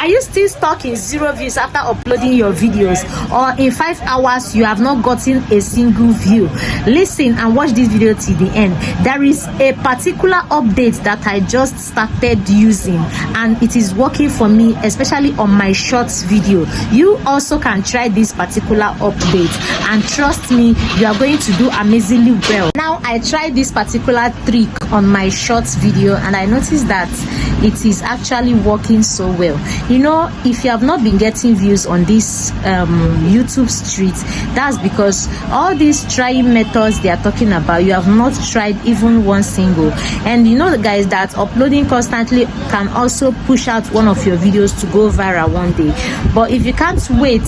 Are you still stuck in 0 views after uploading your videos, or in 5 hours you have not gotten a single view? Listen and watch this video till the end. There is a particular update that I just started using and it is working for me, especially on my shorts video. You also can try this particular update and trust me, you are going to do amazingly well. Now I tried this particular trick on my shorts video and I noticed that it is actually working so well. You know, if you have not been getting views on this YouTube street, that's because all these trying methods they are talking about, you have not tried even one single. And you know, guys, that uploading constantly can also push out one of your videos to go viral one day. But if you can't wait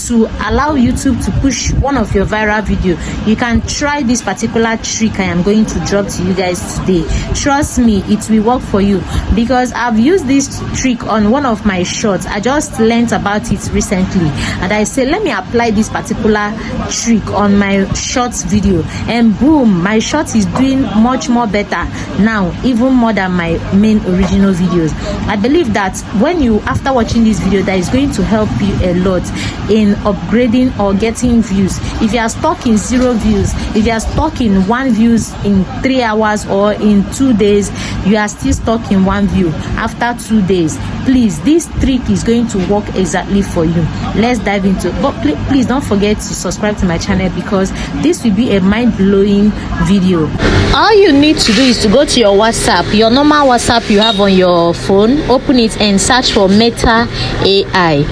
to allow YouTube to push one of your viral video, you can try this particular trick I am going to drop to you guys today. Trust me, it will work for you, because I've used this trick on one of my shorts. I just learned about it recently and I said, let me apply this particular trick on my shorts video, and boom, my short is doing much more better now, even more than my main original videos. I believe that when you, after watching this video, that is going to help you a lot in upgrading or getting views. If you are stuck in 0 views, if you are stuck in 1 views in 3 hours or in 2 days, you are still stuck in 1 view after 2 days, please, this trick is going to work exactly for you. Let's dive into it. But please don't forget to subscribe to my channel, because this will be a mind-blowing video. All you need to do is to go to your WhatsApp, your normal WhatsApp you have on your phone, open it and search for Meta AI.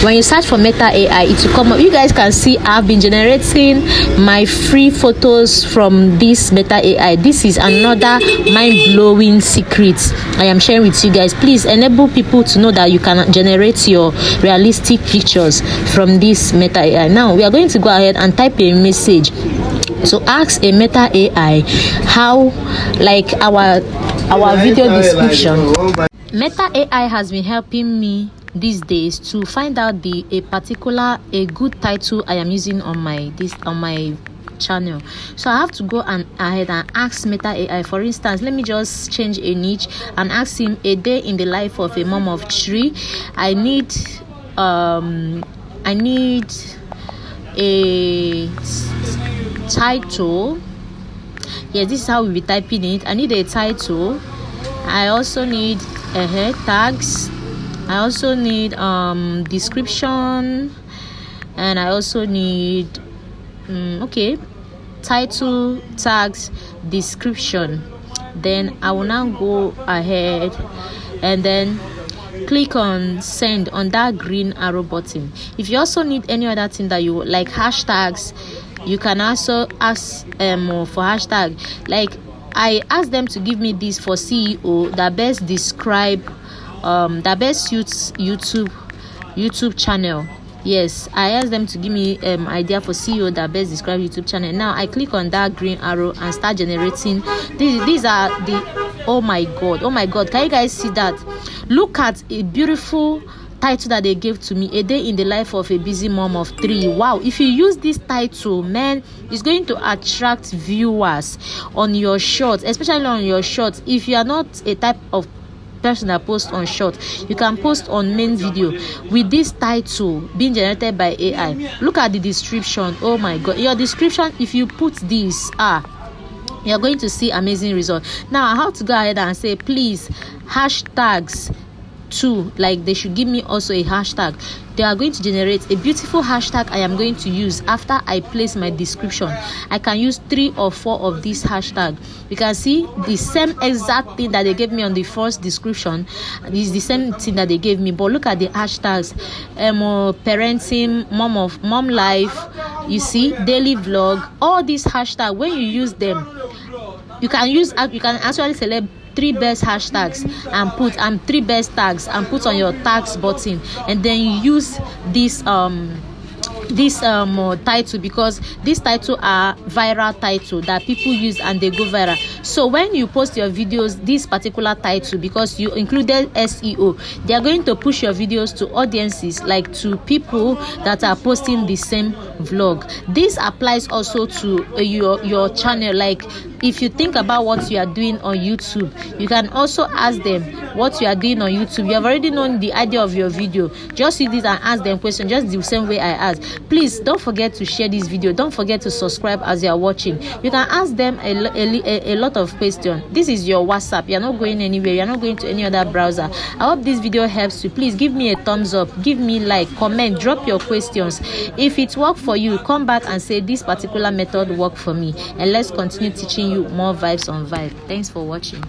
When you search for Meta AI, it will come up. You guys can see I've been generating my free photos from this Meta AI. This is another mind-blowing secret I am sharing with you guys. Please enable people to know that you can generate your realistic pictures from this Meta AI. Now we are going to go ahead and type a message. So ask a Meta AI how, like our video description. Meta AI has been helping me these days to find out a good title I am using on my channel. So I have to go ahead and ask Meta AI. For instance, let me just change a niche and ask him a day in the life of a mom of 3. I need a title. Yes, this is how we'll be typing it. I need a title. I also need head tags. I also need description, and I also need title, tags, description. Then I will now go ahead and then click on send on that green arrow button. If you also need any other thing that you like, hashtags, you can also ask for hashtag. Like I asked them to give me this for CEO that best describe that best suits YouTube channel. Yes, I asked them to give me idea for CEO that best describe YouTube channel. Now I click on that green arrow and start generating. These are the oh my god, can you guys see that? Look at a beautiful title that they gave to me, a day in the life of a busy mom of 3. Wow, if you use this title, man, it's going to attract viewers on your shorts, especially on your shorts. If you are not a type of person that posts on short, you can post on main video with this title being generated by AI. Look at the description. Oh my god, your description, if you put this, you're going to see amazing results. Now I have to go ahead and say, please, hashtags too, like they should give me also a hashtag. They are going to generate a beautiful hashtag I am going to use after I place my description. I can use 3 or 4 of these hashtags. You can see the same exact thing that they gave me on the first description is the same thing that they gave me, but look at the hashtags. Parenting, mom life, you see, daily vlog, all these hashtags. When you use them, you can actually select 3 best hashtags and put 3 best tags and put on your tags button, and then you use this title, because this title are viral title that people use and they go viral. So when you post your videos, this particular title, because you included SEO, they are going to push your videos to audiences, like to people that are posting the same vlog. This applies also to your channel, like if you think about what you are doing on YouTube, you can also ask them what you are doing on YouTube. You have already known the idea of your video. Just use this and ask them questions just the same way I asked. Please don't forget to share this video. Don't forget to subscribe as you are watching. You can ask them a lot of questions. This is your WhatsApp. You're not going anywhere. You're not going to any other browser. I hope this video helps you. Please give me a thumbs up, give me like, comment, drop your questions. If it worked for you, come back and say this particular method worked for me, and let's continue teaching you more vibes on vibe. Thanks for watching.